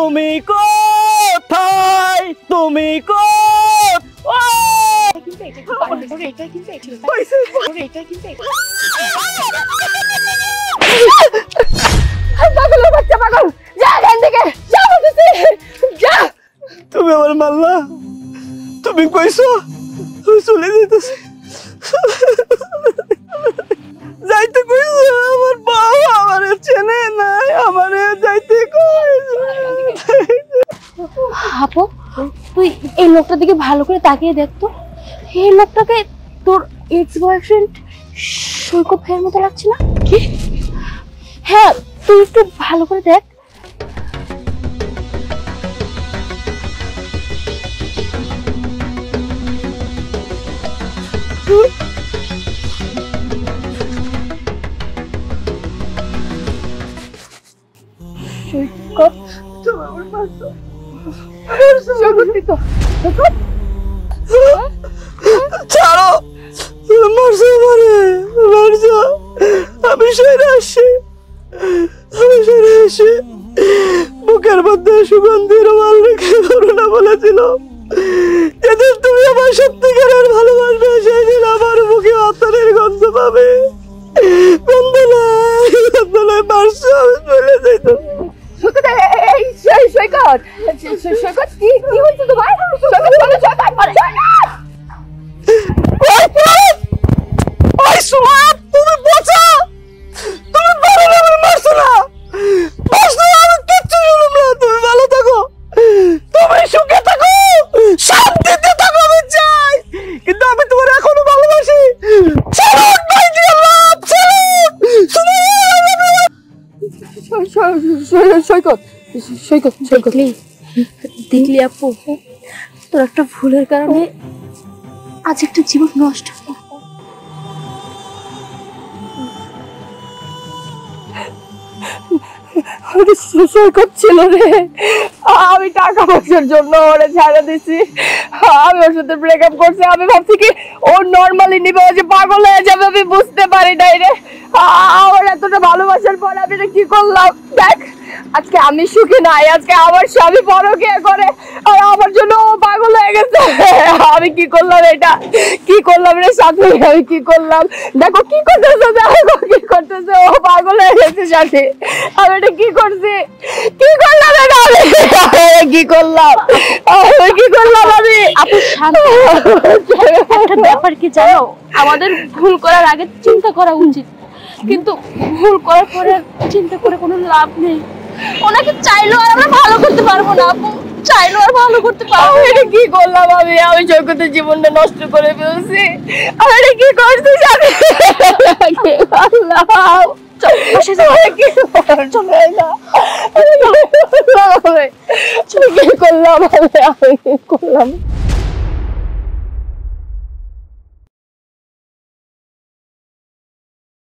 তুমি কোথায় তুমি তুমি আমার মাল্লা তুমি কইছো চলে যাইতেছি যাইতে কইছো আমার বাবা আমারে চেনে নাই আমারে যাইতে কইছো আপু তুই এই লোকটার দিকে ভালো করে তাকিয়ে দেখ তো এই লোকটাকে তোর এক্স বয়ফ্রেন্ড সৈকত ভাইয়ের মতো লাগছে না কি হ্যাঁ তুই একটু ভালো করে দেখ সৈকত ছাড়ো মারছো মারে মারছো আমি সরে আসছি বুকের মধ্যে সুগন্ধি রুমাল রেখে করোনা বলেছিল যেদিন তুমি আমার সত্যিকারের ভালোবাসবে সেদিন আমার বুকে আত্মারের গন্ধ পাবে গন্ধনায় মারছো আমি চলে যাইতো সৈকত সৈকত কি হয়েছে তোমার তুমি বোঝা তুমি মারছো না আমি কিচ্ছু শুনলাম না তুমি ভালো থাকো তুমি সুখে থাকো শান্তিতে থাকো আমি চাই কিন্তু আমি তোমার এখনো ভালোবাসি চলুন ভাই দিয়ে লাভ সৈকত সৈকত সৈকত দেখলি আপু তোর একটা ভুলের কারণে আজ একটা জীবন নষ্ট সৈকত ছিল রে আমি টাকা পয়সার জন্য ওরে ছেড়ে দিছি আমি ওর সাথে ব্রেকআপ করছি আমি ভাবছি কি ও নর্মালি নিবে ও যে পাগল হয়ে যাবে আমি বুঝতে পারি নাই রে আমার এতটা ভালোবাসার পর আমি কি করলাম দেখ আজকে আমি সুখী নাই আজকে আমার স্বামী পরকিয়া করে আর আমার জন্য ও পাগল হয়ে গেছে আমি কি করলাম এটা কি করলাম রে সাথী আমি কি করলাম দেখো কি করতেছে ও পাগল হয়ে গেছে সাথী আমি এটা কি করছি কি করলাম এটা আমি কি করলাম আমি আপু একটা ব্যাপার কি জানো আমাদের ভুল করার আগে চিন্তা করা উচিত কিন্তু ভুল করার পরে চিন্তা করে কোনো লাভ নেই ওনাকে চাইলেও আর আমরা ভালো করতে পারবো না আপু চাইলেও আর ভালো করতে পারবো এটা কি করলাম আমি জগতের জীবনটা নষ্ট করে ফেলছি আমি এটা কি করছি জানি কি করলাম